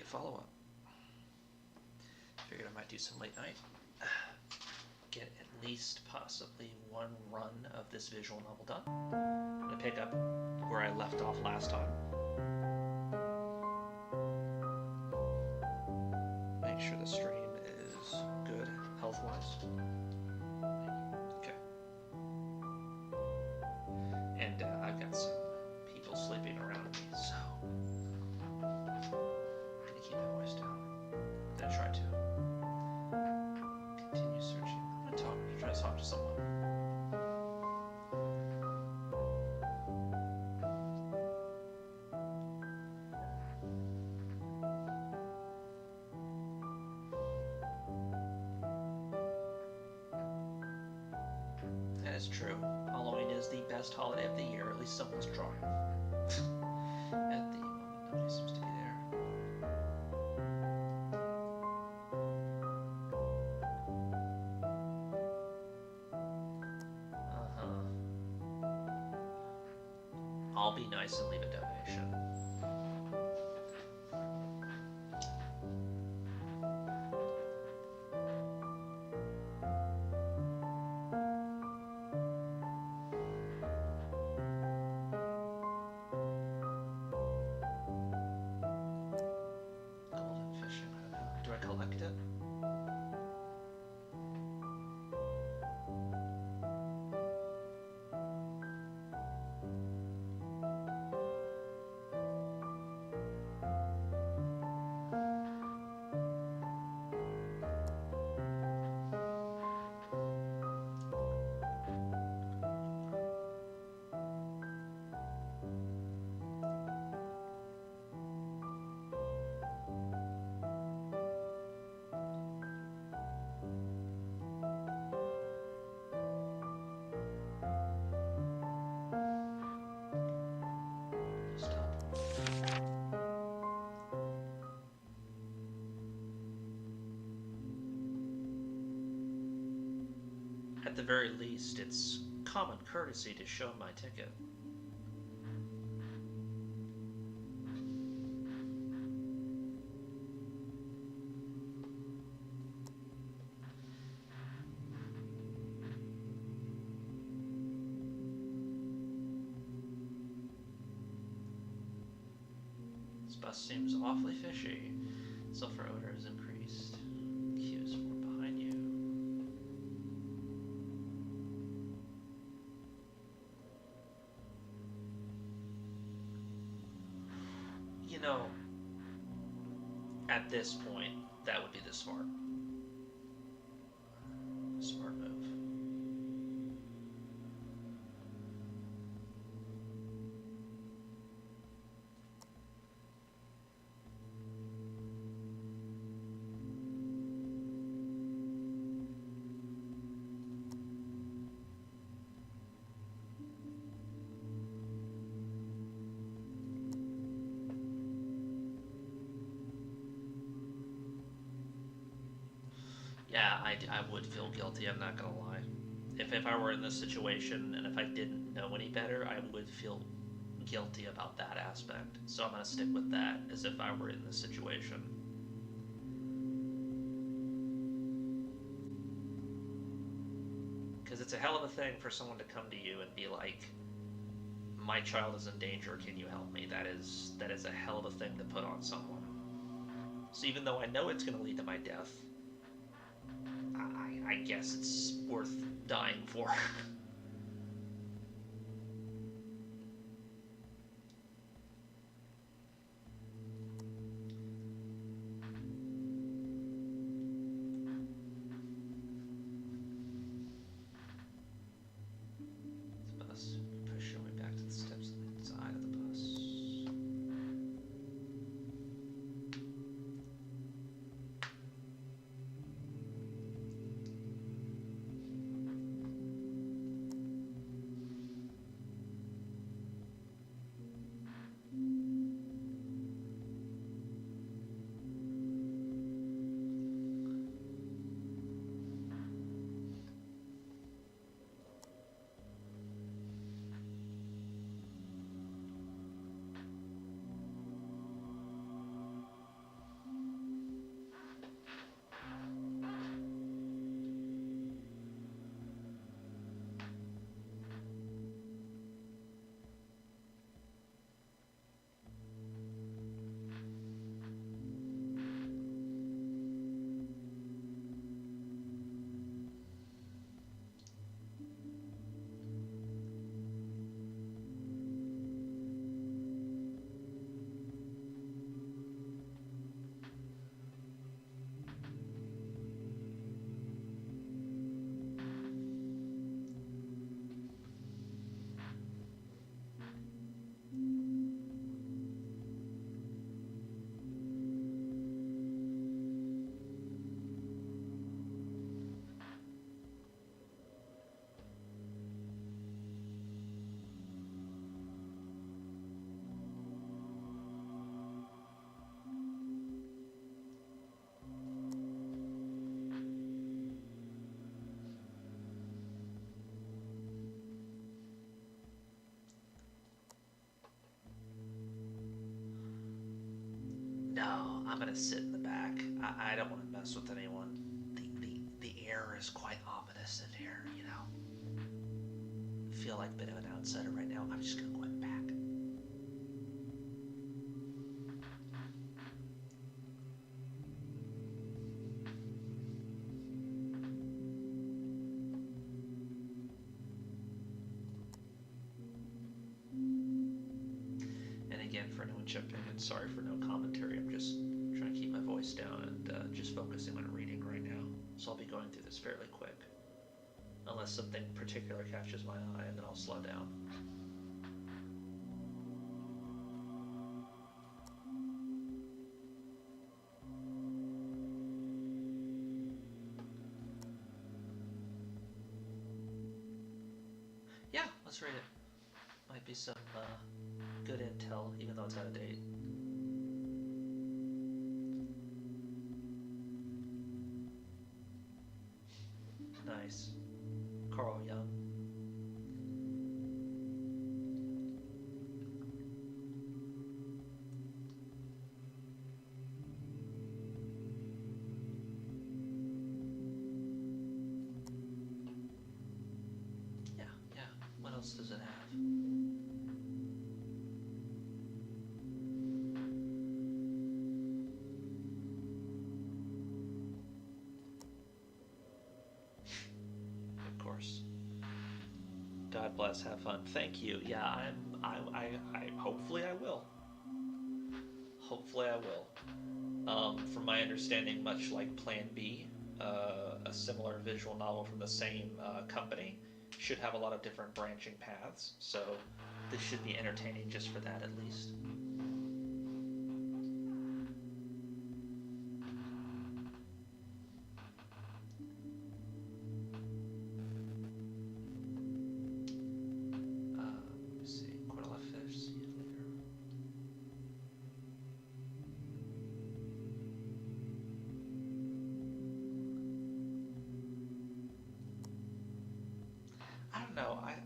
follow-up. Figured I might do some late night. Get at least possibly one run of this visual novel done. I'm going to pick up where I left off last time. Make sure the stream is good health-wise. Okay. And I've got some people sleeping around me, so I'm gonna keep my voice down. I'm gonna try to continue searching. I'm gonna try to talk to someone. That is true. Halloween is the best holiday of the year, at least someone's trying. At the moment, nobody seems to be there. I'll be nice and leave a donation. Golden fishing, I don't know. Do I collect it? At the very least, it's common courtesy to show my ticket. This bus seems awfully fishy. Sulfur odor has increased. Cues form behind you. You know, at this point, that would be the smart move. Yeah, I would feel guilty, I'm not gonna lie. If I were in this situation, and if I didn't know any better, I would feel guilty about that aspect. So I'm gonna stick with that, as if I were in this situation. Because it's a hell of a thing for someone to come to you and be like, my child is in danger, can you help me? That is a hell of a thing to put on someone. So even though I know it's gonna lead to my death, I guess it's worth dying for. The bus push your way back to the steps on the side of the bus. I'm gonna sit in the back. I don't want to mess with anyone. The air is quite ominous in here, you know. I feel like a bit of an outsider right now. I'm just gonna go in the back. And again, for anyone jumping in, sorry for no commentary. I'm just trying to keep my voice down and just focusing on reading right now. So I'll be going through this fairly quick. Unless something particular catches my eye, and then I'll slow down. Yeah, let's read it. Might be some good intel, even though it's out of date. Nice. Carl Jung. Yeah. What else does it have? God bless. Have fun. Thank you. Yeah, I hopefully I will. Hopefully I will. From my understanding, much like Plan B, a similar visual novel from the same company, should have a lot of different branching paths. So this should be entertaining just for that, at least.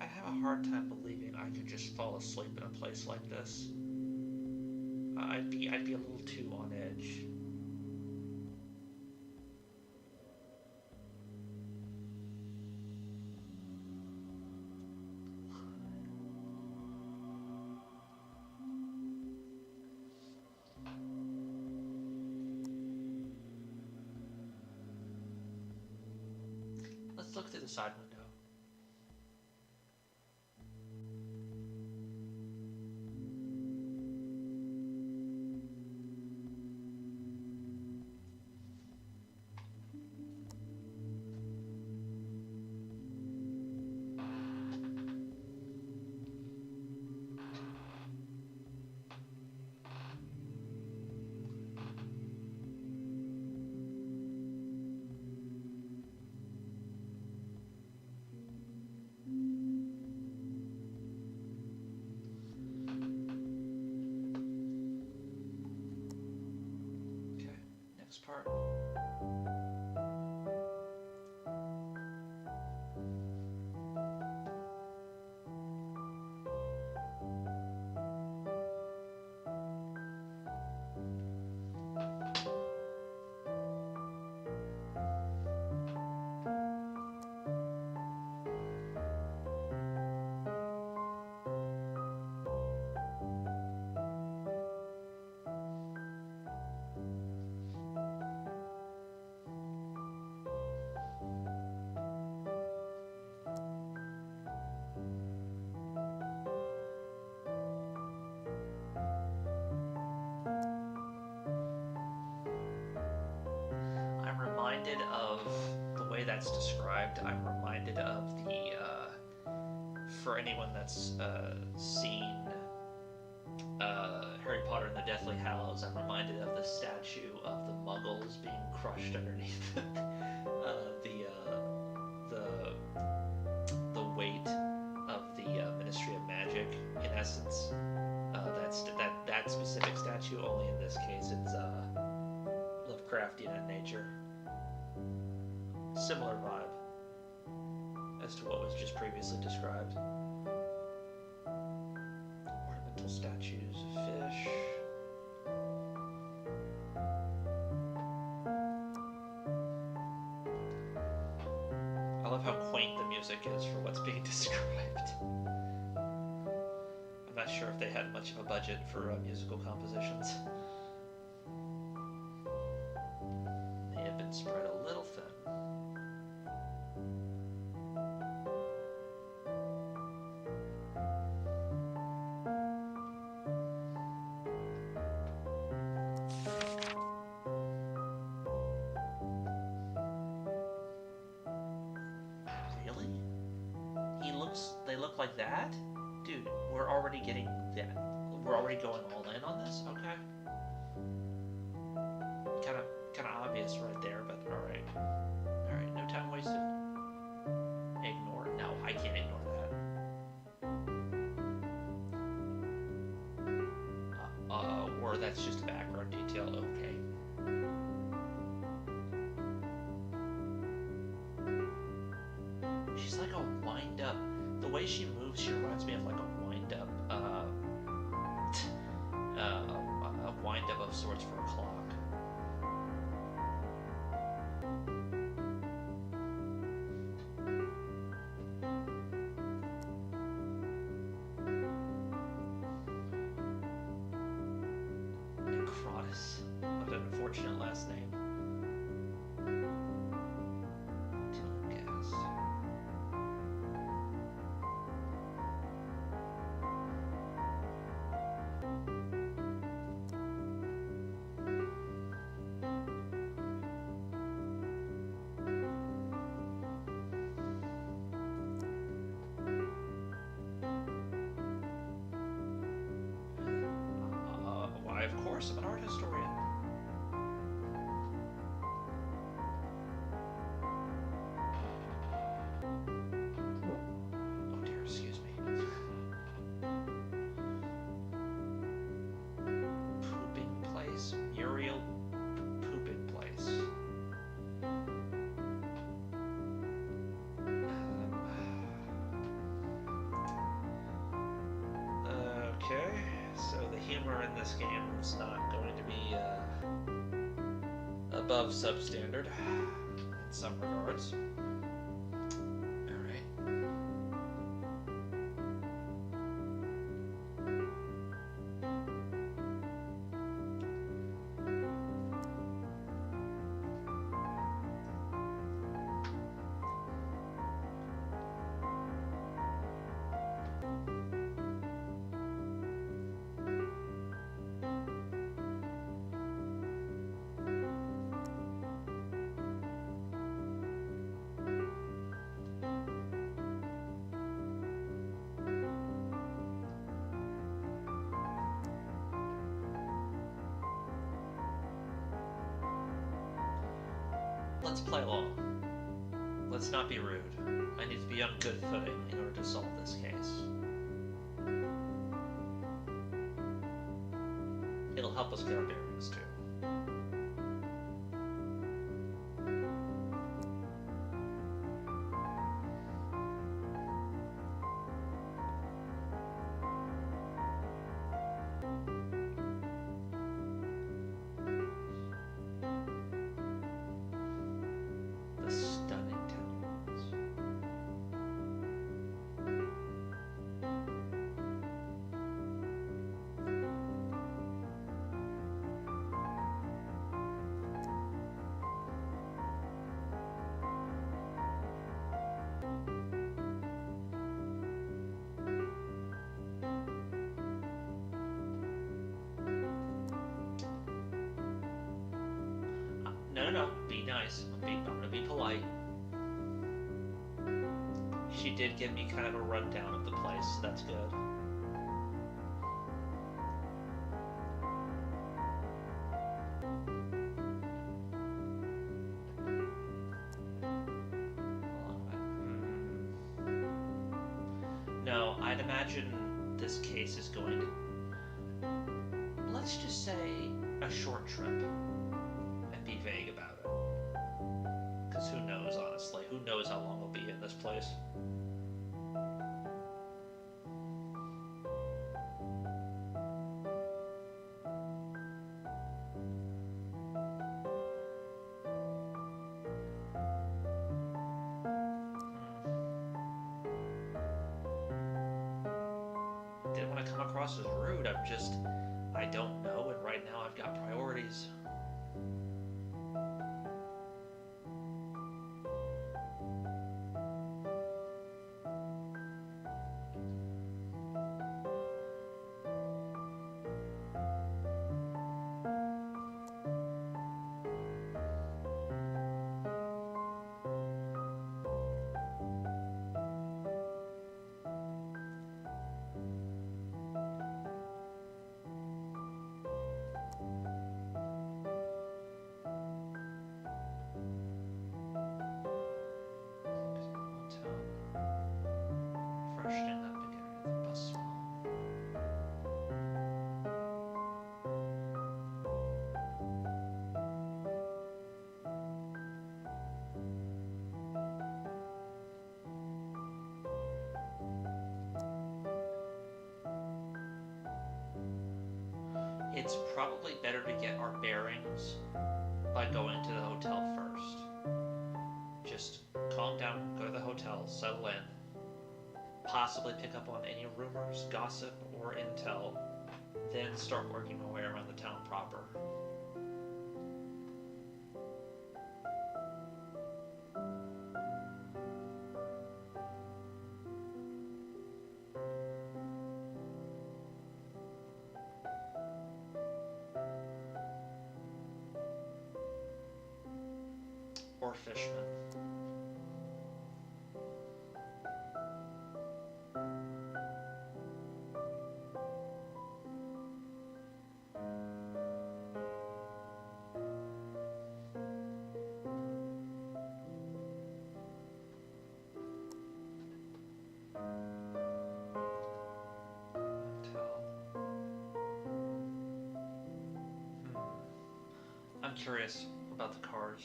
I have a hard time believing I could just fall asleep in a place like this. I'd be a little too on edge. Let's look through the side window. Part. Reminded of the way that's described. I'm reminded of the for anyone that's seen Harry Potter and the Deathly Hallows, I'm reminded of the statue of the Muggles being crushed underneath the weight of the Ministry of Magic. In essence, that specific statue. Only in this case, it's Lovecraftian in nature. Similar vibe as to what was just previously described. Ornamental statues of fish. music is for what's being described. I'm not sure if they had much of a budget for musical compositions. They have been spread a little thin. They look like that? Dude, we're already getting that. We're already going all in on this? Okay. Kind of obvious right there, but alright. Alright, no time wasted. Ignore. No, I can't ignore that. Or that's just a background detail. Okay. She's like a wind-up. The way she moves, she reminds me of like a wind-up, a wind-up of sorts for a clock. Necrotis. What an unfortunate last name. Of course, I'm an art historian. Oh dear, excuse me. Pooping place? Muriel pooping place. Okay. So the humor in this game is not going to be above substandard in some regards. Alright. Let's play along. Let's not be rude. I need to be on good footing in order to solve this case. It'll help us get our bearings too. No, be nice. I'm gonna be polite. She did give me kind of a rundown of the place, so that's good. No, I'd imagine this case is going to, let's just say, a short trip. Be vague about it. Because who knows, honestly? Who knows how long we'll be in this place? didn't want to come across as rude. I don't know, and right now I've got priorities. It's probably better to get our bearings by going to the hotel first. Just calm down, go to the hotel, settle in, possibly pick up on any rumors, gossip, or intel, then start working my way around the town proper. Or fishermen. I'm curious about the cars.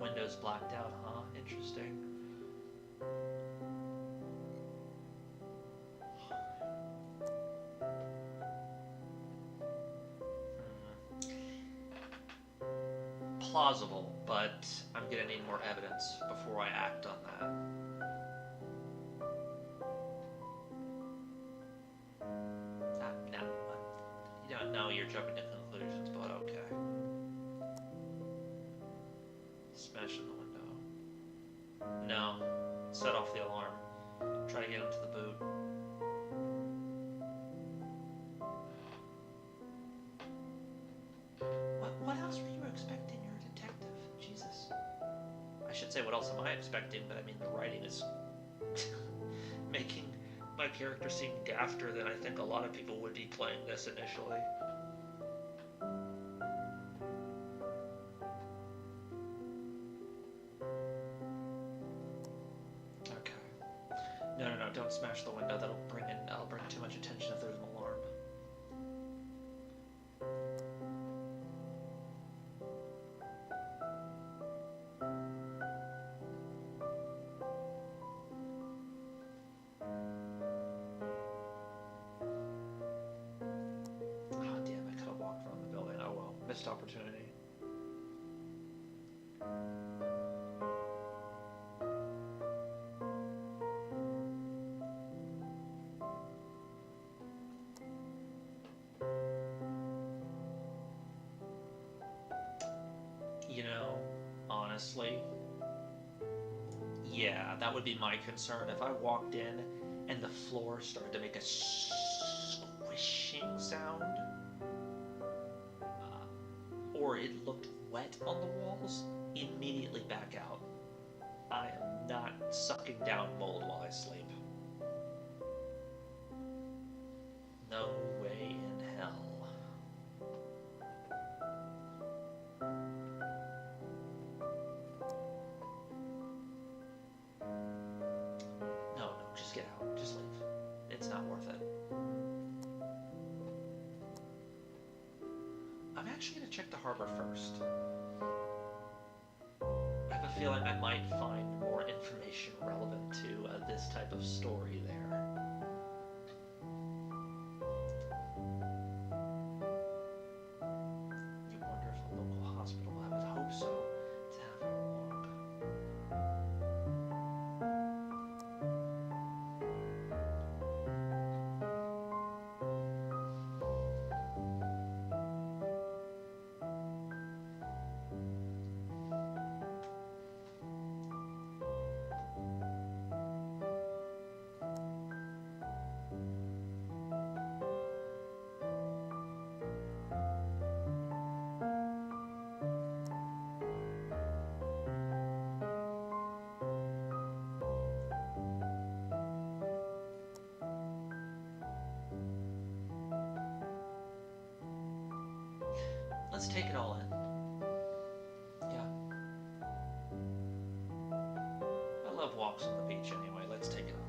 Windows blacked out, huh? Interesting. Plausible, but I'm gonna need more evidence before I act on that. No, you're jumping to conclusions, but okay. Smash in the window. No. Set off the alarm. Try to get into the boot. What else were you expecting? You're a detective. Jesus. I should say what else am I expecting, but I mean the writing is making my character seem dafter than I think a lot of people would be playing this initially. No, don't smash the window. That'll bring too much attention if there's an alarm. Oh, damn, I could have walked around the building. Oh well, missed opportunity. You know, honestly, yeah, that would be my concern. If I walked in and the floor started to make a squishing sound, or it looked wet on the walls, immediately back out. I am not sucking down mold while I sleep. No way in hell. No, just get out. Just leave. It's not worth it. I'm actually going to check the harbor first. I have a feeling I might find more information relevant to this type of story there. Let's take it all in. Yeah. I love walks on the beach anyway. Let's take it all.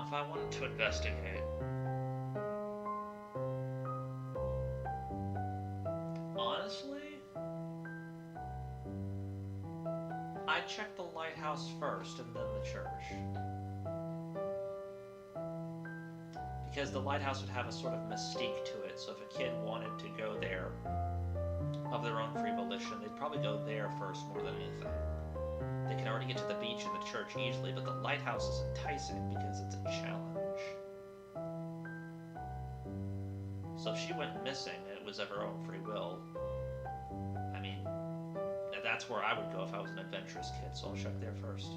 If I wanted to investigate, honestly, I'd check the lighthouse first and then the church. Because the lighthouse would have a sort of mystique to it, so if a kid wanted to go there of their own free volition, they'd probably go there first more than anything. They can already get to the beach and the church easily, but the lighthouse is enticing because it's a challenge. So if she went missing and it was of her own free will, I mean, that's where I would go if I was an adventurous kid, so I'll check there first.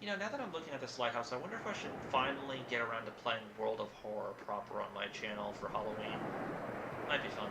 You know, now that I'm looking at this lighthouse, I wonder if I should finally get around to playing World of Horror proper on my channel for Halloween. Might be fun.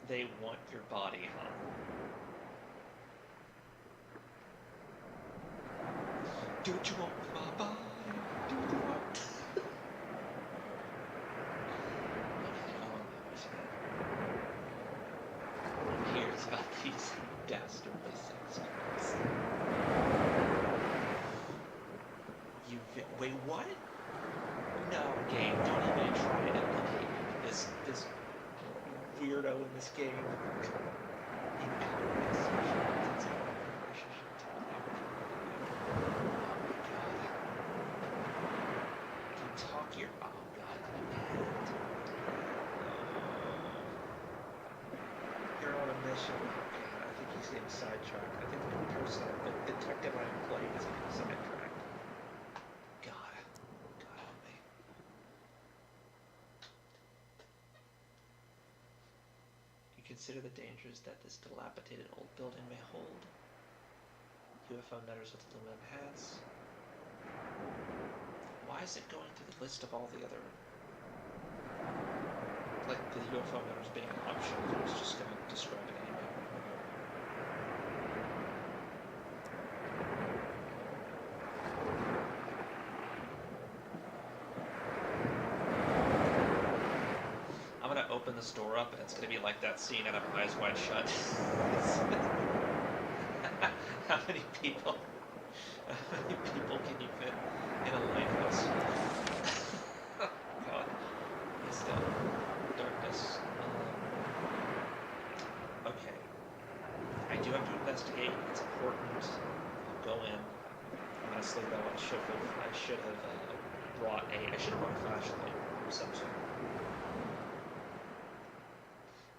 They want your body, huh? Do what you want with my body. Do what you want. Who cares about these dastardly sex crimes? Wait, what? No, game. Don't even try to implicate this weirdo in this game. You're on a mission. I think he's getting sidetracked. I think the detective I played is getting sidetracked. God help me. You consider the dangers that this dilapidated old building may hold. UFO nutters with aluminum hats. Why is it going through the list of all the other... like the UFO nutters being an option? I was just going to describe it anyway. I'm going to open this door up and it's going to be like that scene out of Eyes Wide Shut. How many people can you fit in a lighthouse? God, it's the darkness. Okay, I do have to investigate. It's important. I'll go in. Honestly, though, I should have brought a flashlight or something.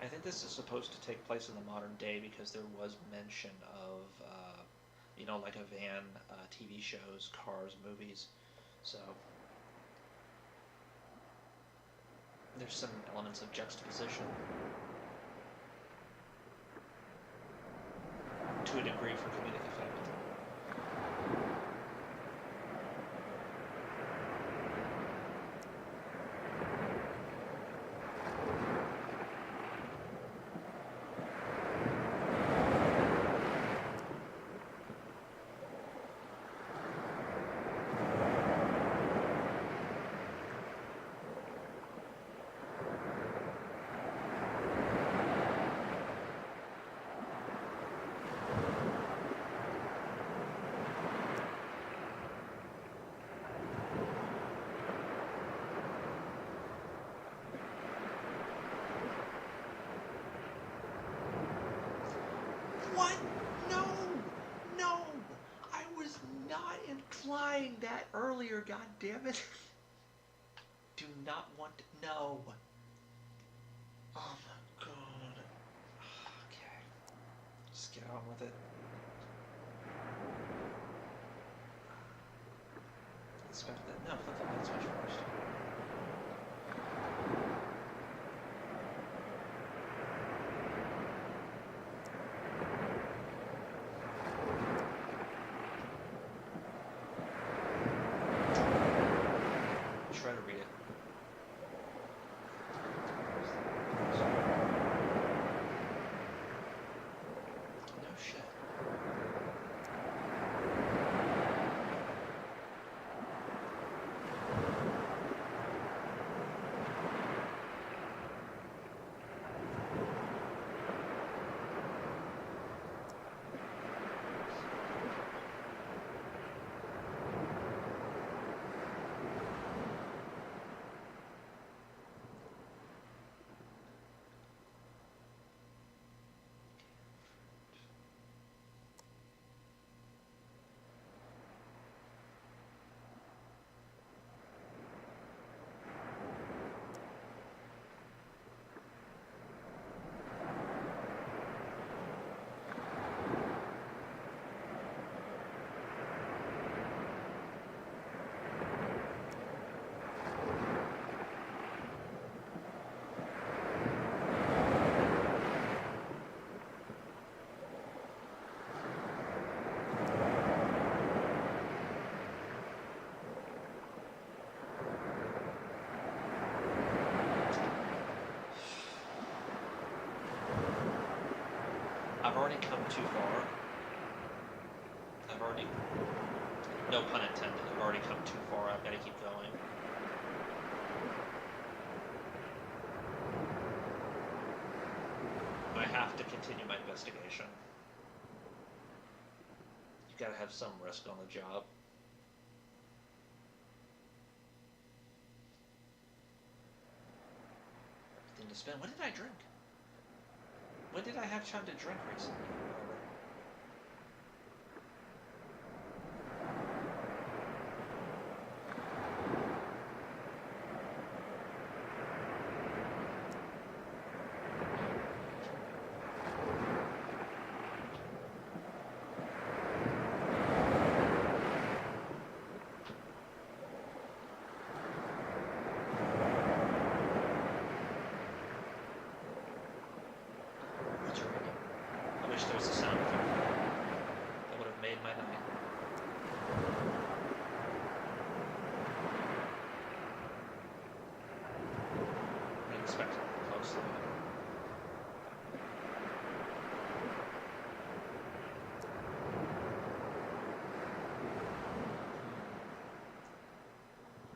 I think this is supposed to take place in the modern day because there was mention of you know, like a van, TV shows, cars, movies. So there's some elements of juxtaposition to a degree for comedic effect. What? No! No! I was not implying that earlier, goddammit. Do not want to... No. Oh my god. Okay. Just get on with it. Inspect that. No, flip the light switch first. Try to read it. No shit. I've already come too far. No pun intended, I've already come too far, I've got to keep going. I have to continue my investigation. You've got to have some risk on the job. Everything to spend. When did I drink? When did I have time to drink recently? There was a sound effect that would have made my night. I didn't expect it closely.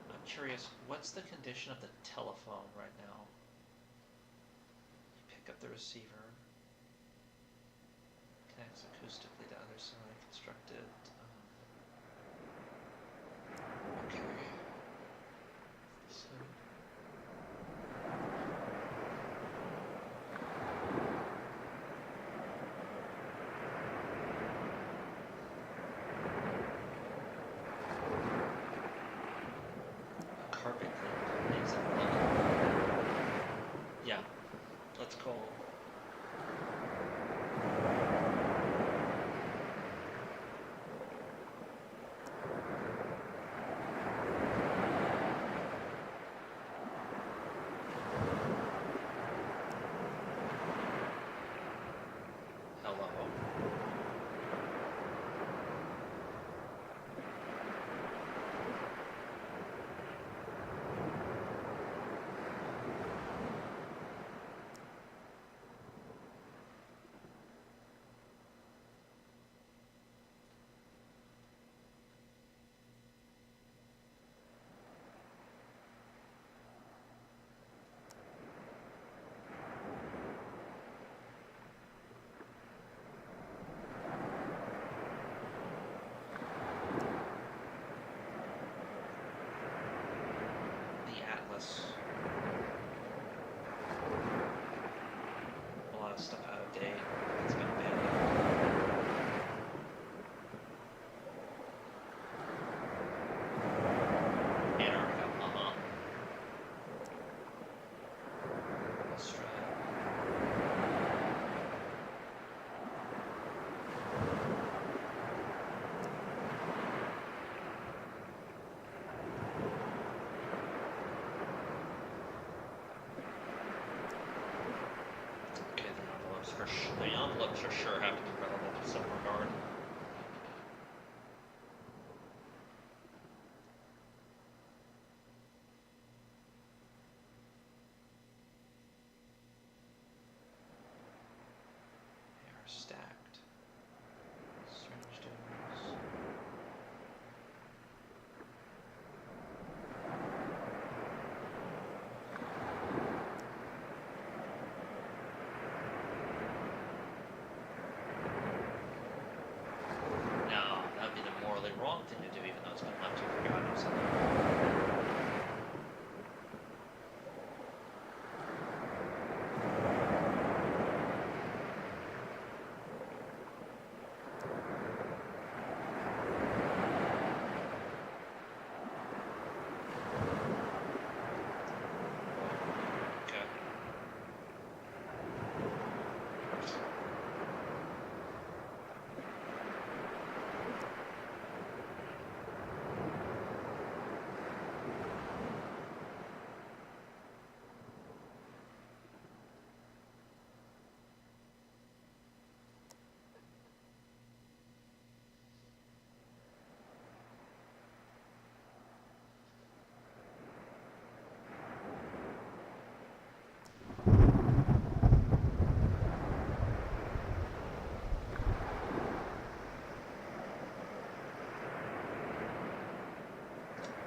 I'm curious, what's the condition of the telephone right now? You pick up the receiver. Connects acoustically to other side, constructed. Okay. So. Carpet clean. Names that level. Yeah. Let's call. lot of stuff out of date. It's been abandoned. Antarctica, Australia. Okay, the envelopes for sure have to be relevant in some regard. They are stacked. Strange doings. No, that would be the morally wrong thing to do, even though it's been left to forgotten or something. Okay.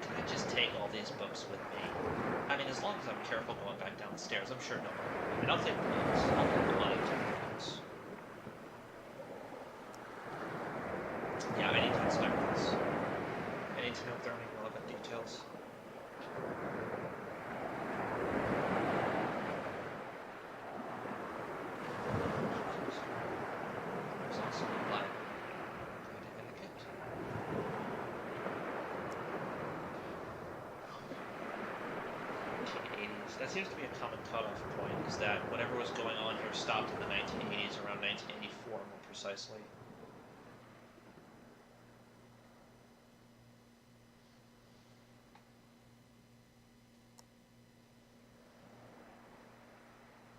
Can I just take all these books with me? I mean, as long as I'm careful going back down the stairs, I'm sure nobody will. I mean, I'll take the books. I'll take the money to the books. Yeah, I need to inspect this. I need to know if there are any relevant details. There's also a light. Etiquette. That seems to be a common cutoff point, is that whatever was going on here stopped in the 1980s, around 1984 more precisely.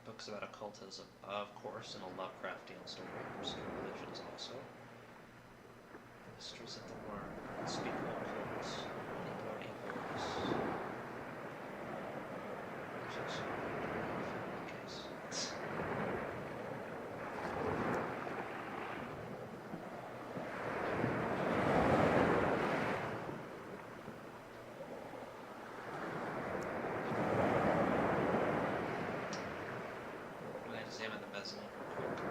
Books about occultism, of course, and a Lovecraftian story, personal religions also. Mysteries of the Worm, unspeakable codes, newborn evils. There's also a case. I'm going to examine the mezzanine real quick.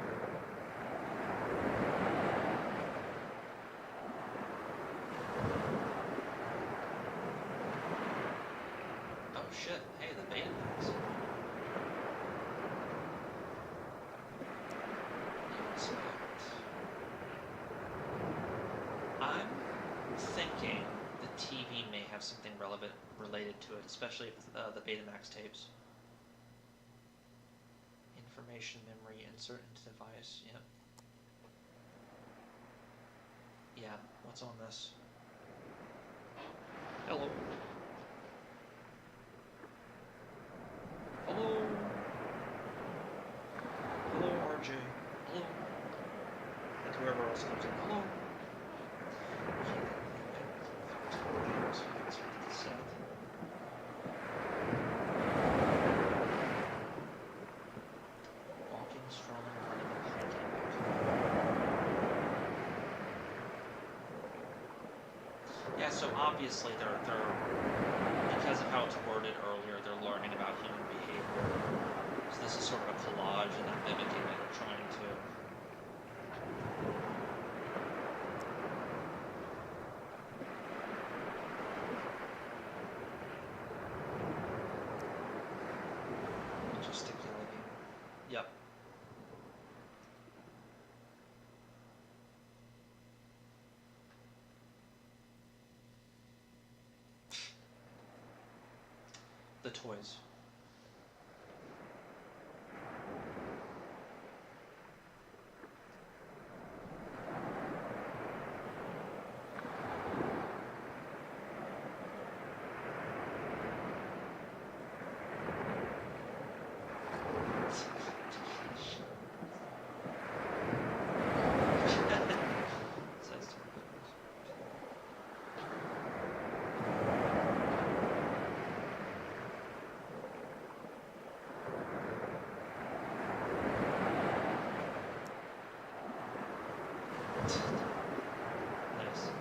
Oh shit, hey, the Betamax. I'm thinking the TV may have something relevant related to it, especially if the Betamax tapes. Information memory insert into device, yep. Yeah, what's on this? Hello. Hello. Hello, RJ. Hello. And whoever else comes in. Hello. Walking, strolling, running, and hiking. Yeah, so obviously they're because of how it's worded earlier, they're learning about human behavior. So this is sort of a collage, and they're mimicking it or trying to. Gesticulating. Yep. The toys. Nice.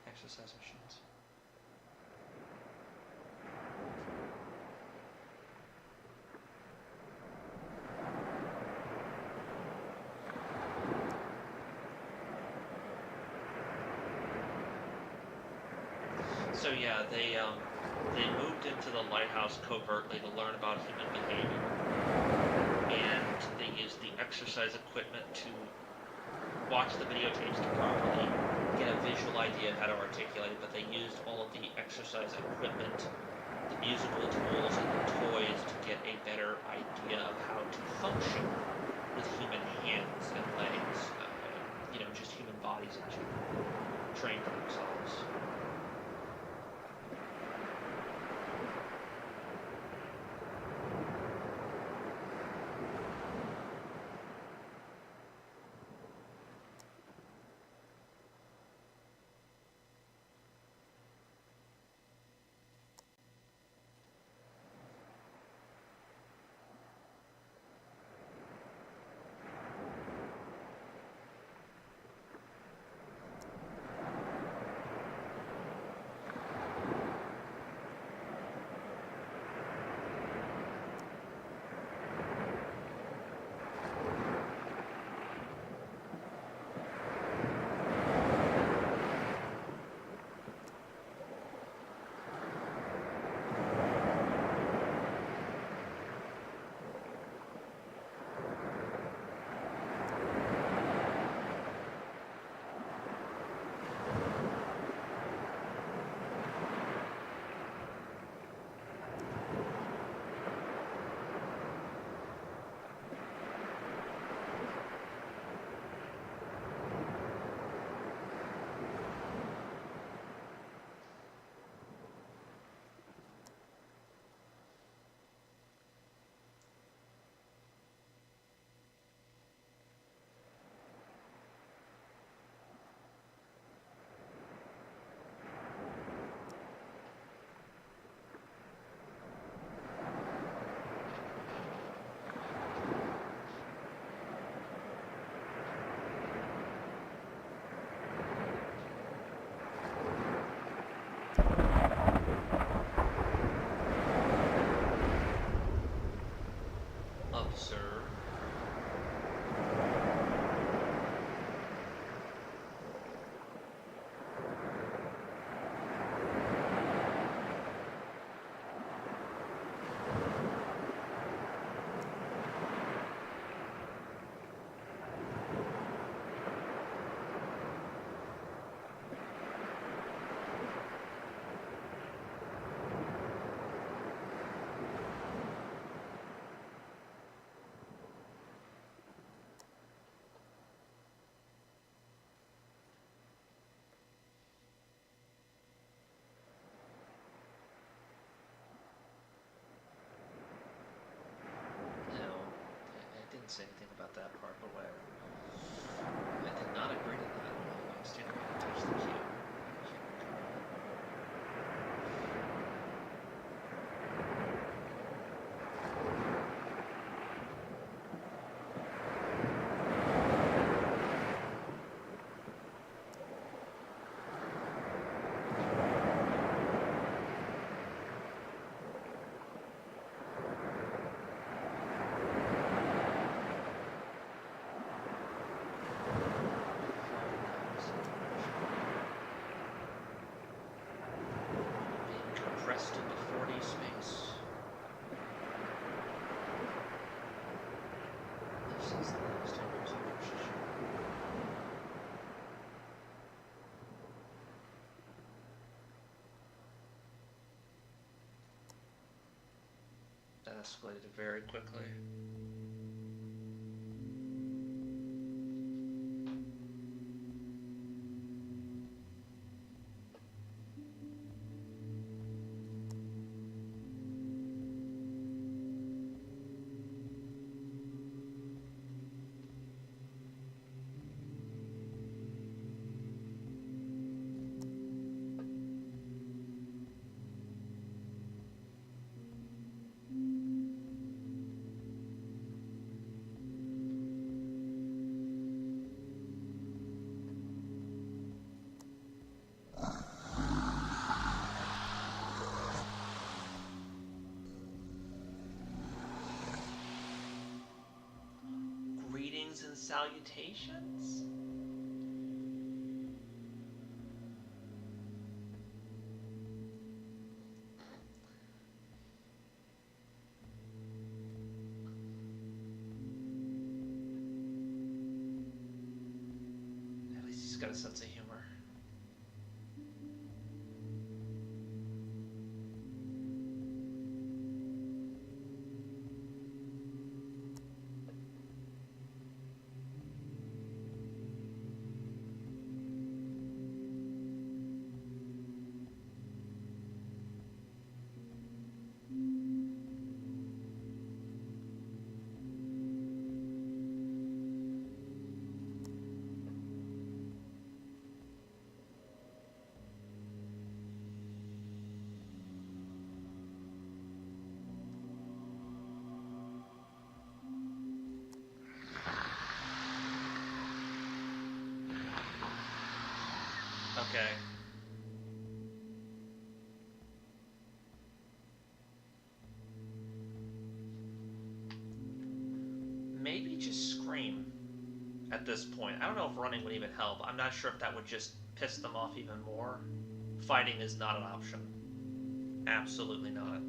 Exercise machines. So yeah, they moved into the lighthouse covertly to learn about human behavior, and they used the exercise equipment to watch the videotapes to properly get a visual idea of how to articulate it. But they used all of the exercise equipment, the musical tools, and the toys to get a better idea of how to function with human hands and legs, just human bodies in general, train for themselves. escalated very quickly. And salutations? At least he's got a sense of humor. Okay. Maybe just scream at this point. I don't know if running would even help. I'm not sure if that would just piss them off even more. Fighting is not an option. Absolutely not.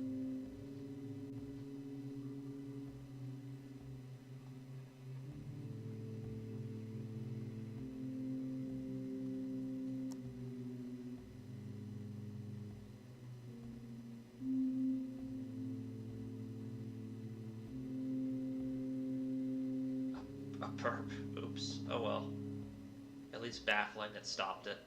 Perp. Oops. Oh well. At least baffling it stopped it.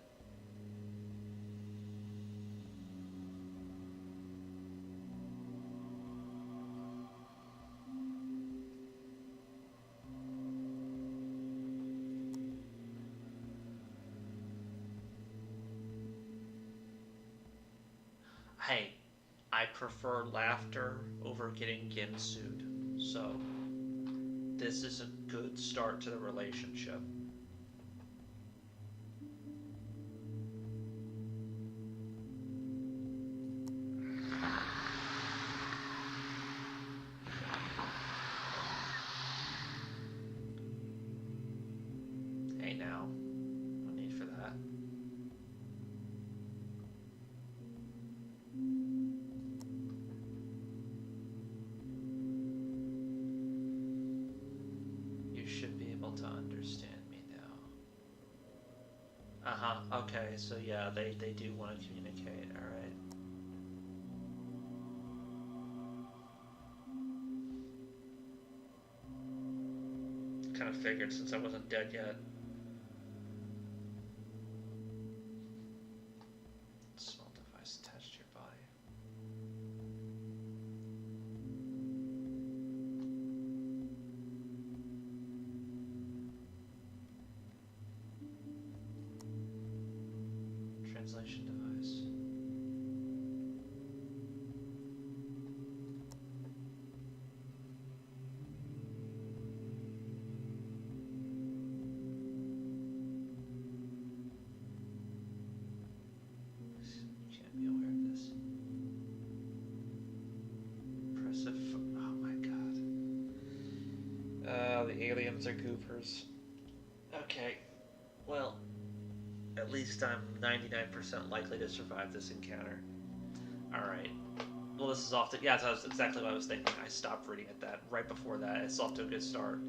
Hey, I prefer laughter over getting ginsued, so this is a good start to the relationship. Hey now, no need for that. To understand me now. Uh-huh, okay, so yeah, they do want to communicate, alright. Kind of figured since I wasn't dead yet. Small device attached to your body. Translation device. You can't be aware of this. Impressive. Oh my god. The aliens are goofers. Okay. Well, at least I'm 99% likely to survive this encounter. Alright. Well, this is off to... Yeah, that's exactly what I was thinking. I stopped reading at that. Right before that, it's off to a good start.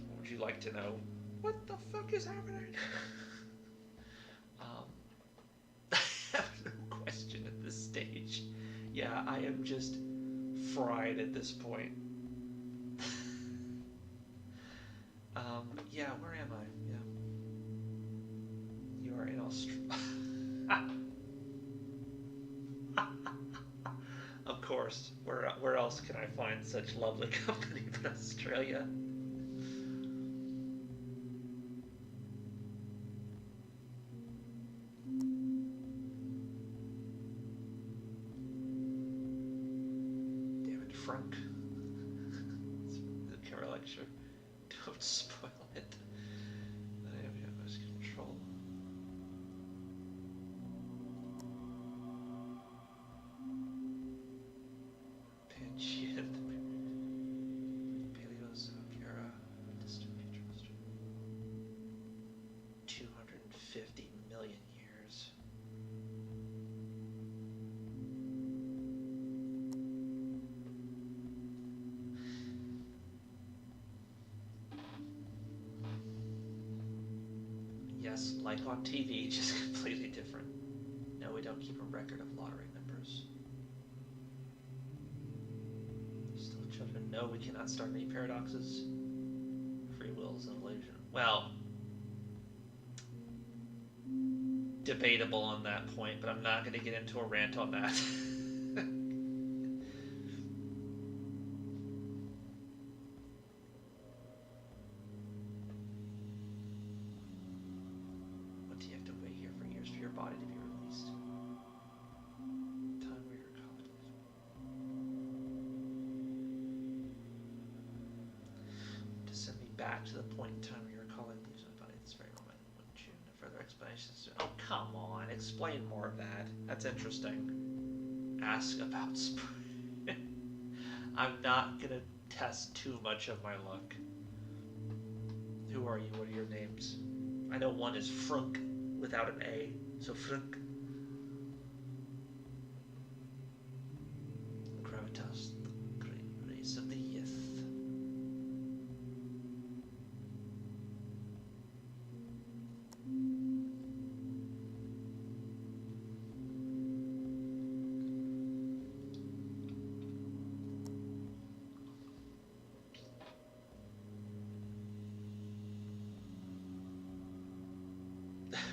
What would you like to know? What the fuck is happening? I have no question at this stage. Yeah, I am just fried at this point. Yeah, where am I? Yeah. You are in Australia. Of course. Where else can I find such lovely company but Australia? Damn it, Frank. The camera lecture. Don't spoil it. I have most control. Pangean. Paleozoic era. Distant future. 250 million years. Yes, like on TV, just completely different. No, we don't keep a record of lottery numbers. Still children. No, we cannot start any paradoxes. Free will is an illusion. Well, debatable on that point, but I'm not going to get into a rant on that. What do you have to wait here for years for your body to be released? Time where you're caught. To send me back to the point in time where you're calling losing my body at this very moment. Wouldn't you? No further explanations. Oh, come on. Explain more of that. That's interesting. Ask about spring. I'm not gonna test too much of my luck. Who are you? What are your names? I know one is Frunk without an A, so Frunk. Gravitas, the great race of the Yith.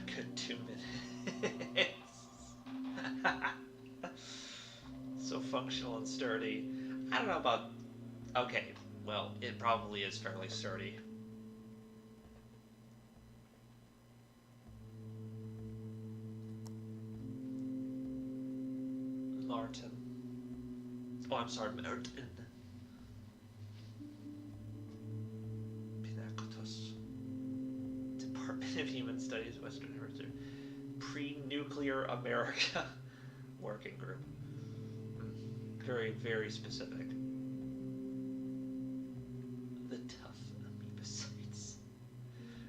Good 2 minutes. So functional and sturdy. I don't know about... Okay, well, it probably is fairly sturdy. Martin. Oh, I'm sorry, Martin. Pinnacotus. Department of Human Studies, Western Hemisphere. Pre-Nuclear America Working Group. Very, very specific. The tough amoebocytes.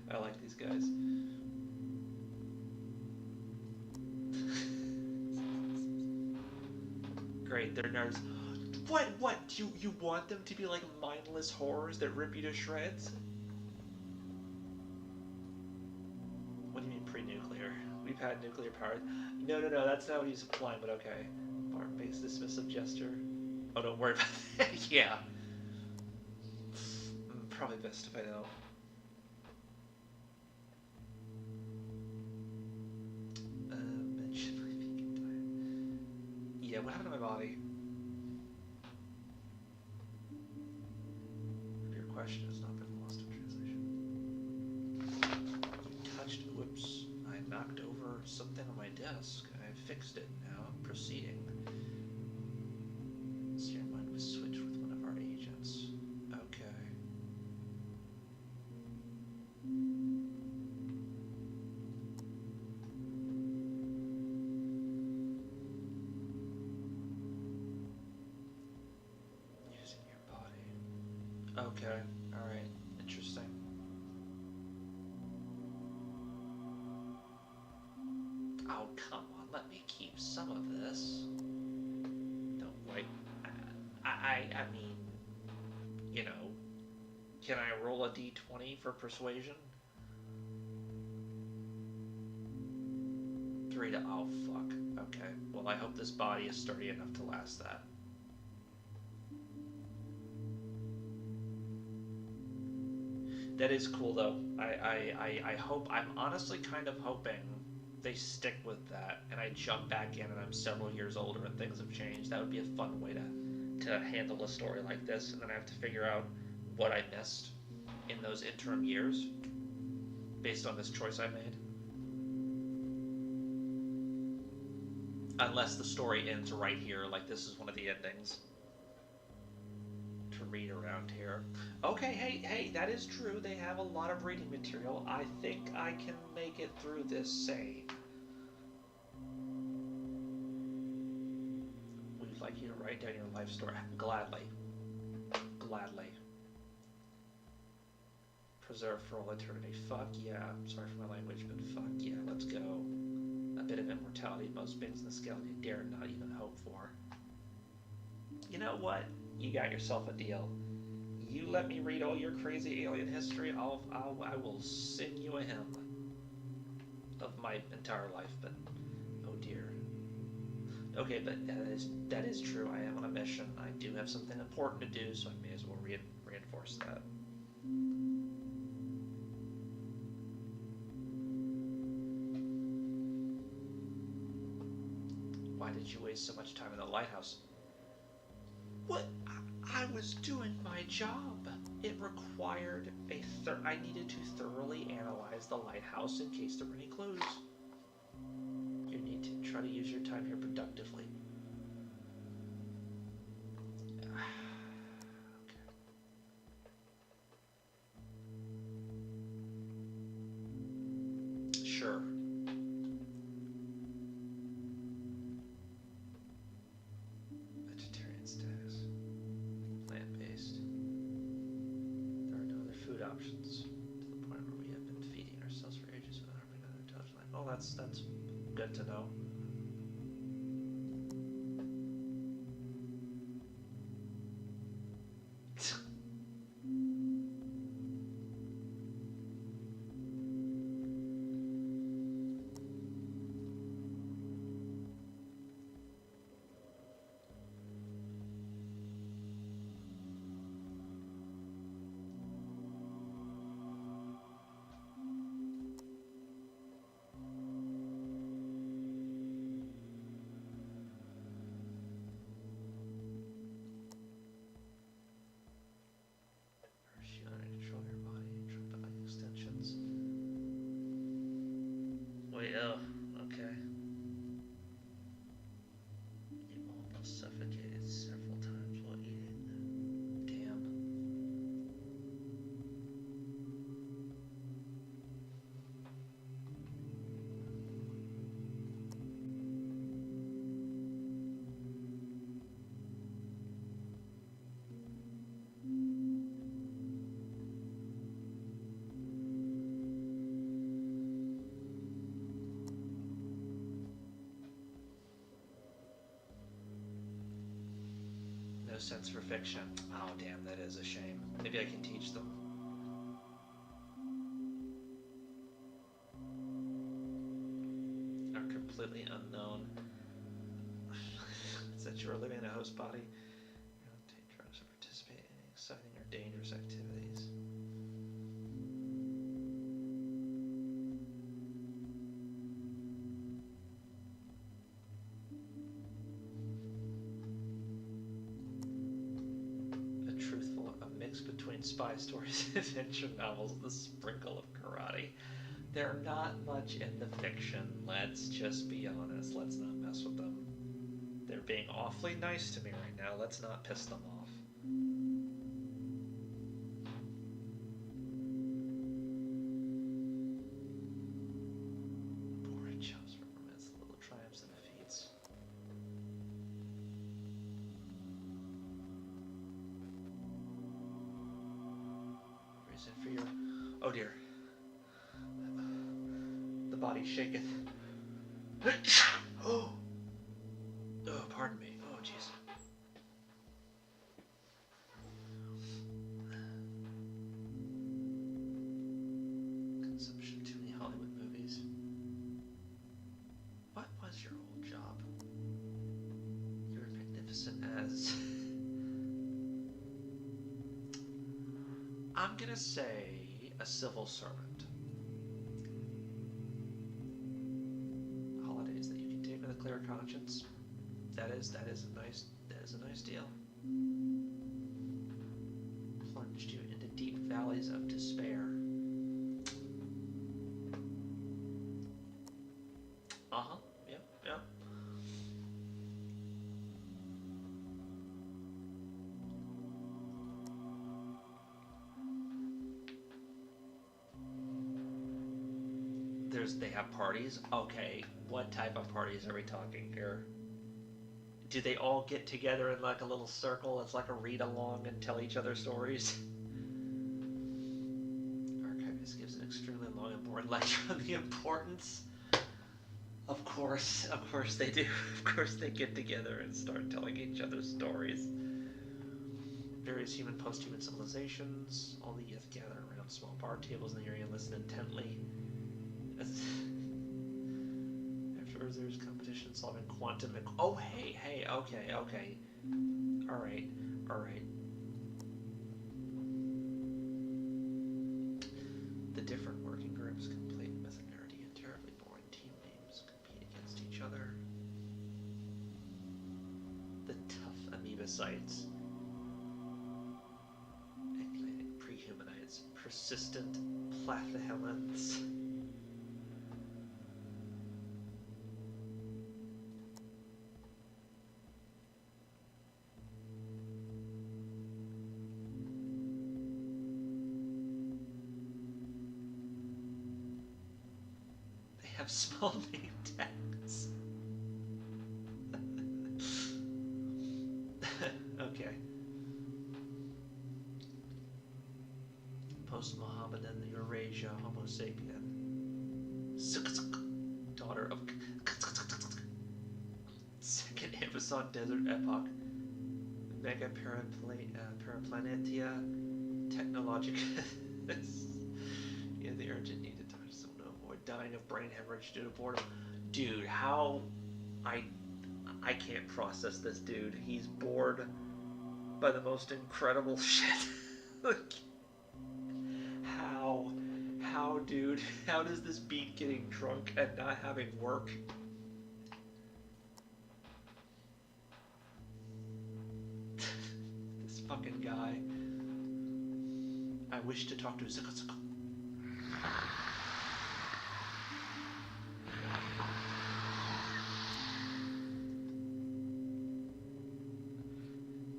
I like these guys. Great, they're nerds. What? You want them to be like mindless horrors that rip you to shreds? What do you mean pre-nuclear? We've had nuclear power. No, that's not what he's implying, but okay. Part makes dismissive gesture. Oh, don't worry about that. Yeah. Probably best if I don't. Mention my vegan diet. Yeah, what happened to my body? Your question has not been lost in translation. You touched, whoops. I knocked over something on my desk. I fixed it. Now I'm proceeding. So your mind was switched with one of our agents. Okay. Using your body. Okay. Alright. Interesting. Oh, come on. Let me keep some of this. Don't wait. I mean, you know, can I roll a d20 for persuasion? 3 to... Oh, fuck. Okay. Well, I hope this body is sturdy enough to last that. That is cool though. I hope, I'm honestly kind of hoping they stick with that and I jump back in and I'm several years older and things have changed. That would be a fun way to handle a story like this, and then I have to figure out what I missed in those interim years based on this choice I made. Unless the story ends right here, like this is one of the endings to read around here. Okay, hey, that is true. They have a lot of reading material. I think I can make it through this sane. We'd like you to write down your life story. Gladly. Gladly. Preserve for all eternity. Fuck yeah. I'm sorry for my language, but fuck yeah, let's go. A bit of immortality, most beings in the scale you dare not even hope for. You know what? You got yourself a deal. You let me read all your crazy alien history, I will sing you a hymn of my entire life, but oh dear. Okay, but that is true. I am on a mission. I do have something important to do, so I may as well reinforce that. Why did you waste so much time in the lighthouse? What? I was doing my job. It required I needed to thoroughly analyze the lighthouse in case there were any clues. You need to try to use your time here productively. Okay. Sure. Vegetarian status. Plant-based. There are no other food options to the point where we have been feeding ourselves for ages without harming another intelligent life. Oh, that's good to know. Oh, okay. You almost suffocated several times while eating. Damn. No sense for fiction. Oh, damn, that is a shame. Maybe I can teach them. Are completely unknown. Since you are living in a host body, you don't take drugs or participate in any exciting or dangerous activities. Between spy stories and adventure novels with a sprinkle of karate. They're not much in the fiction, let's just be honest. Let's not mess with them. They're being awfully nice to me right now. Let's not piss them off. Boring jobs for romance, the little triumphs and defeats. For your... Oh dear. The body shaketh. Oh, pardon me. Oh, jeez. Consumption of too many Hollywood movies. What was your old job? You were magnificent as... I'm gonna say A civil servant. Holidays that you can take with a clear conscience. That is a nice deal. Plunged you into deep valleys of despair. Uh-huh. Yep, yep. They have parties? Okay, what type of parties are we talking here? Do they all get together in like a little circle? It's like a read-along and tell each other stories? Archivist gives an extremely long and boring lecture on the importance. Of course they do. Of course they get together and start telling each other stories. Various human, post-human civilizations. All the Yith gather around small bar tables in the area and listen intently. Afterwards, there's competition solving quantum. Oh, hey, okay. All right. The different working groups, complete with nerdy and terribly boring team names, compete against each other. The tough amoeba sites. Eclectic prehumanites, persistent platyhelminths. Have small name tags. Okay. Post-Mohammedan Eurasia Homo sapien. Daughter of Second Amazon Desert Epoch. Mega Paraplanetia Technologica. Yeah, the urgent need to touch some no more. Dying of brain hemorrhage due to boredom. Dude, how I can't process this dude. He's bored by the most incredible shit. Like, how, dude? How does this beat getting drunk and not having work? This fucking guy. I wish to talk to Zuko.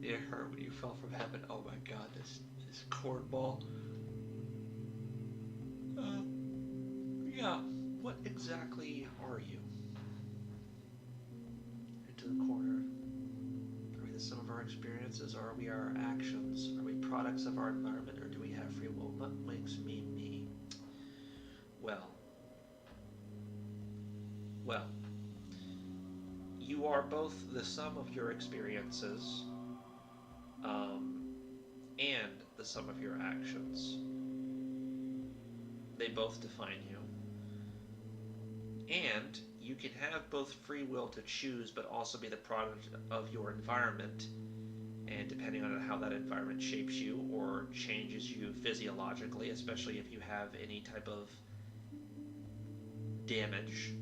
It hurt when you fell from heaven. Oh my god, this cornball. Yeah, what exactly are you? Into the corner. Are we the sum of our experiences, or are we our actions? Are we products of our environment, or do we have free will? What makes me me? Well, you are both the sum of your experiences, and the sum of your actions. They both define you. And you can have both free will to choose, but also be the product of your environment. And depending on how that environment shapes you or changes you physiologically, especially if you have any type of damage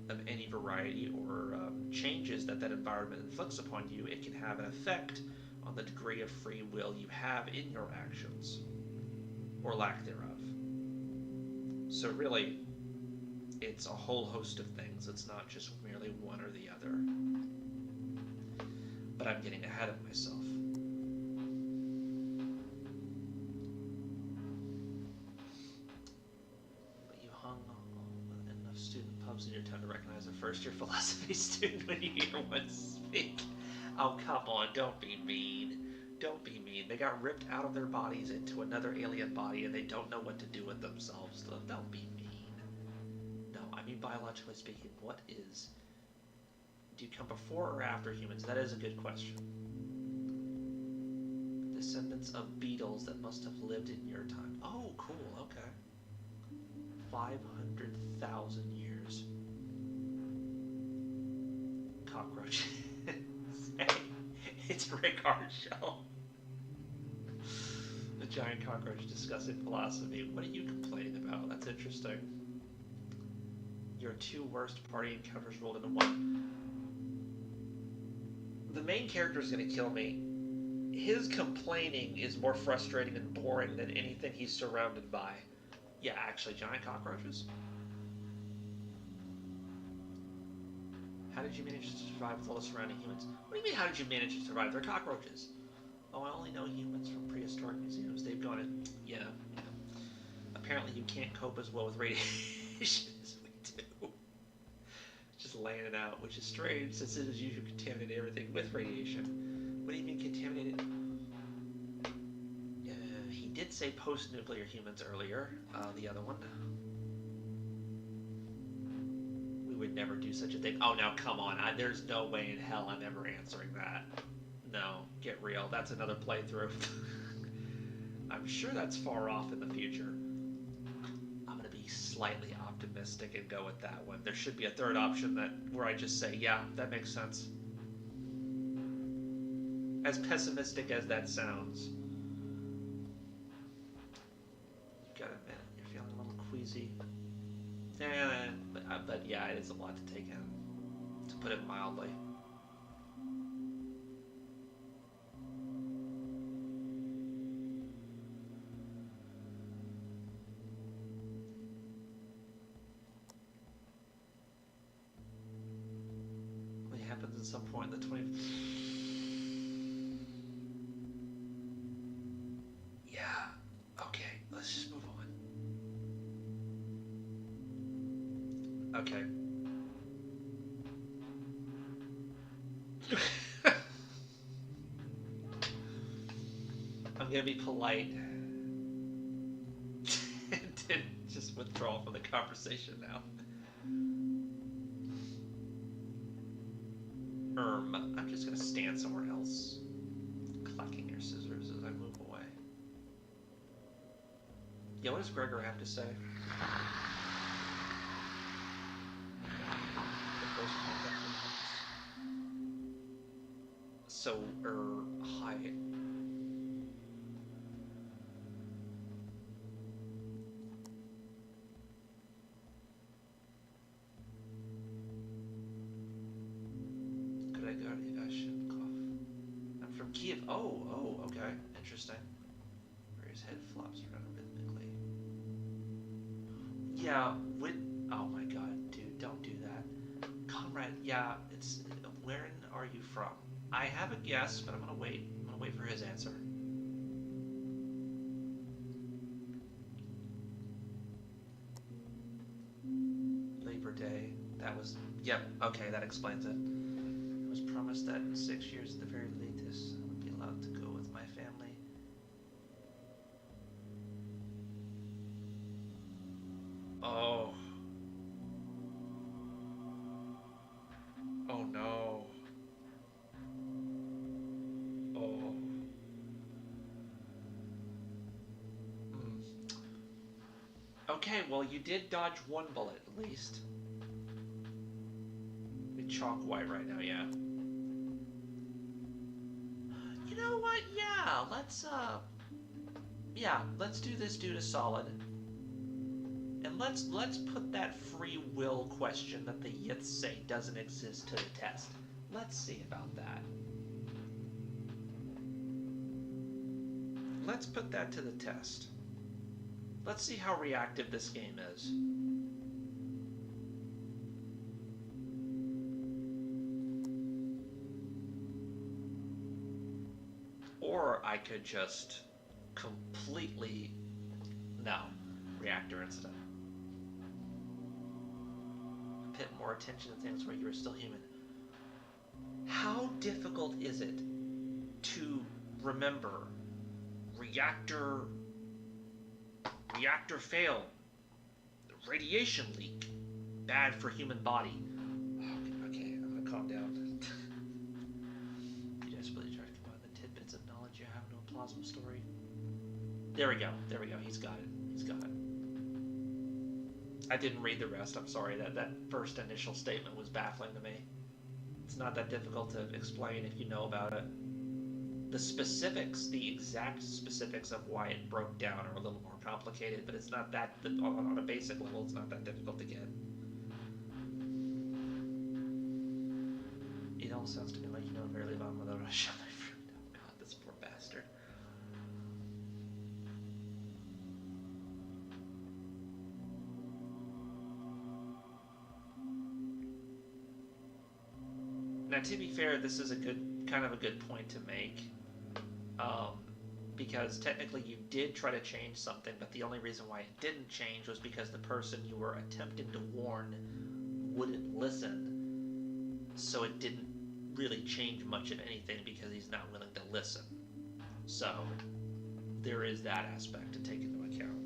of any variety or changes that environment inflicts upon you, it can have an effect on the degree of free will you have in your actions, or lack thereof. So really, it's a whole host of things. It's not just merely one or the other. But I'm getting ahead of myself. But you hung on enough student pubs in your town to recognize a first-year philosophy student when you hear one speak. Oh, come on, don't be mean. Don't be mean. They got ripped out of their bodies into another alien body and they don't know what to do with themselves. Don't be mean. No, I mean biologically speaking, what is... Do you come before or after humans? That is a good question. Descendants of beetles that must have lived in your time. Oh, cool, okay. 500,000 years. Cockroaches. Hey, it's Rick Arshell. The giant cockroach discussing philosophy. What are you complaining about? That's interesting. Your 2 worst party encounters rolled into 1. The main character is going to kill me. His complaining is more frustrating and boring than anything he's surrounded by. Yeah, actually, giant cockroaches. How did you manage to survive with all the surrounding humans? What do you mean, how did you manage to survive? They're cockroaches. Oh, I only know humans from prehistoric museums. They've gone in... Yeah. Apparently you can't cope as well with radiation as we do. Just laying it out, which is strange since it is usually contaminated everything with radiation. What do you mean contaminated? He did say post-nuclear humans earlier. The other one. We would never do such a thing. Oh, now come on. There's no way in hell I'm ever answering that. No, get real. That's another playthrough. I'm sure that's far off in the future. I'm going to be slightly optimistic and go with that one. There should be a third option where I just say, yeah, that makes sense. As pessimistic as that sounds. You gotta admit, you're feeling a little queasy. But yeah, it is a lot to take in, to put it mildly. It happens at some point in the 20... Yeah, okay, let's just move on. Okay. I'm gonna be polite and just withdraw from the conversation now. I'm just gonna stand somewhere else, clacking your scissors as I move away. Yeah, what does Gregor have to say? So, hi. Could I go to Yashikov? I'm from Kiev. Oh, okay. Interesting. Where his head flops around rhythmically. Yeah, oh my god, dude, don't do that. Comrade, yeah, where are you from? I have a guess, but I'm gonna wait. I'm gonna wait for his answer. Labor Day. That was... Yep, okay, that explains it. I was promised that in 6 years at the very latest, I would be allowed to go with my family. Oh. Oh no. Oh. Okay, well, you did dodge one bullet, at least. It's chalk white right now, yeah. You know what? Yeah, let's do this dude a solid. And let's put that free will question that the Yith say doesn't exist to the test. Let's see about that. Let's put that to the test. Let's see how reactive this game is. Or I could just completely... No. Reactor incident. Pay more attention to things where you were still human. How difficult is it to remember reactor fail, radiation leak, bad for human body? Okay, I'm gonna calm down. You desperately try to combine the tidbits of knowledge you have into a plausible story. There we go, he's got it. I didn't read the rest, I'm sorry. That first initial statement was baffling to me. It's not that difficult to explain if you know about it. The specifics, the exact specifics of why it broke down are a little more complicated, but it's not that, on a basic level, it's not that difficult to get. It all sounds to me like you know very little about whether I shot my friend. Oh god, this poor bastard. Now, to be fair, this is kind of a good point to make. Because technically you did try to change something, but the only reason why it didn't change was because the person you were attempting to warn wouldn't listen. So it didn't really change much of anything because he's not willing to listen. So there is that aspect to take into account.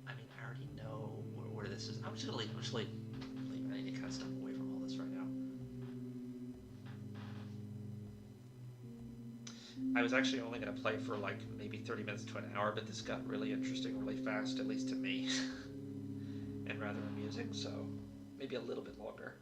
I mean, I already know where this is. I'm just gonna leave. I need to kind of step away from all this right now. I was actually only going to play for like maybe 30 minutes to an hour, but this got really interesting really fast, at least to me, and rather amusing, so maybe a little bit longer.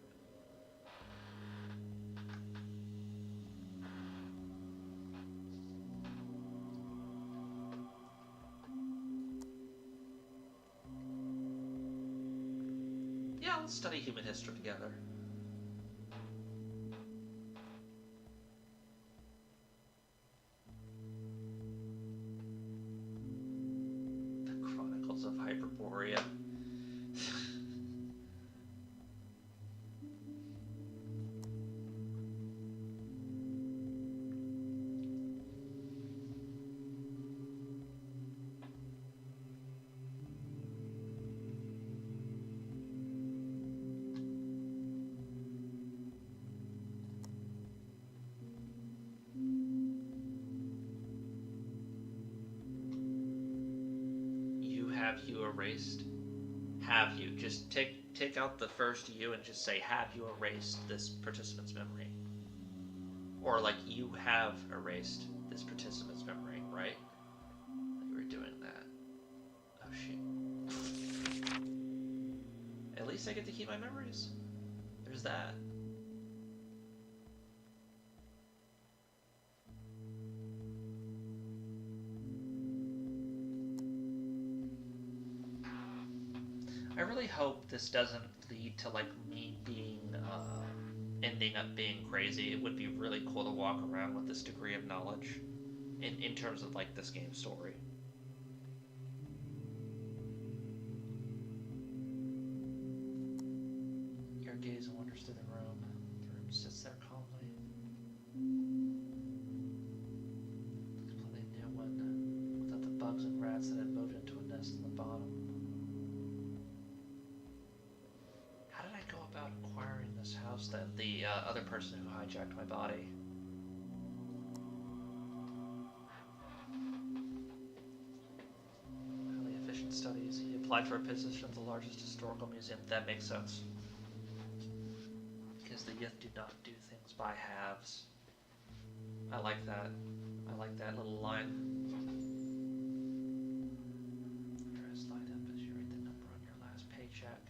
Yeah, let's study human history together. Of Hyperborea. Have you erased? Have you? Just take out the first you and just say, have you erased this participant's memory? Or like, you have erased this participant's memory, right? You were doing that. Oh shit. At least I get to keep my memories. There's that. I really hope this doesn't lead to like me being ending up being crazy. It would be really cool to walk around with this degree of knowledge in terms of like this game's story. Your gaze wanders through the room. The room sits there calmly. Completely new one, without the bugs and rats that had moved into a nest in the bottom. Acquiring this house then? The other person who hijacked my body. Highly efficient studies. He applied for a position at the largest historical museum. That makes sense. Because the Yith do not do things by halves. I like that. I like that little line. Your eyes light up as you read the number on your last paycheck.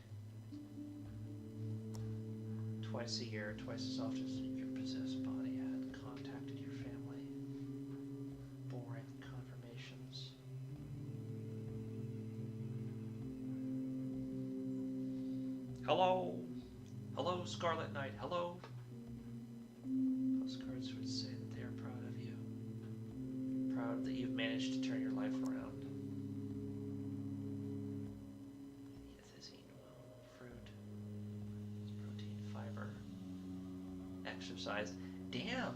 Twice a year, twice as often as your possessed body had contacted your family. Boring confirmations. Hello? Hello, Scarlet Knight. Hello? Postcards would say that they are proud of you. Proud that you've managed to turn your life around. Yith is eaten well. Fruit. Protein, fiber. Exercise. Damn!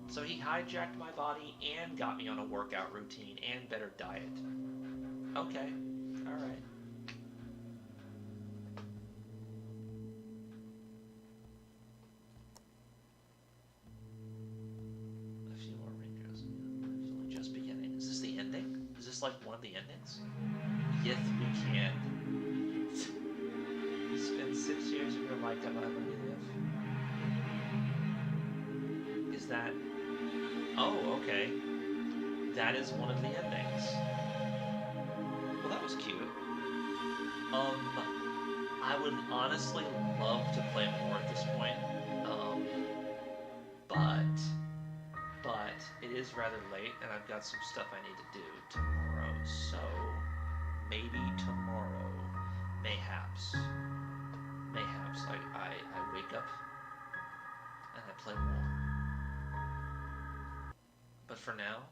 So he hijacked my body and got me on a workout routine and better diet. Okay. Alright. A few more ringers. It's only just beginning. Is this the ending? Is this like one of the endings? Yith, we can. Spend 6 years of your lifetime on Live. Is that... Oh, okay. That is one of the endings. Well, that was cute. I would honestly love to play more at this point, um, but it is rather late, and I've got some stuff I need to do tomorrow. So maybe tomorrow, mayhaps, I wake up and I play more. But for now,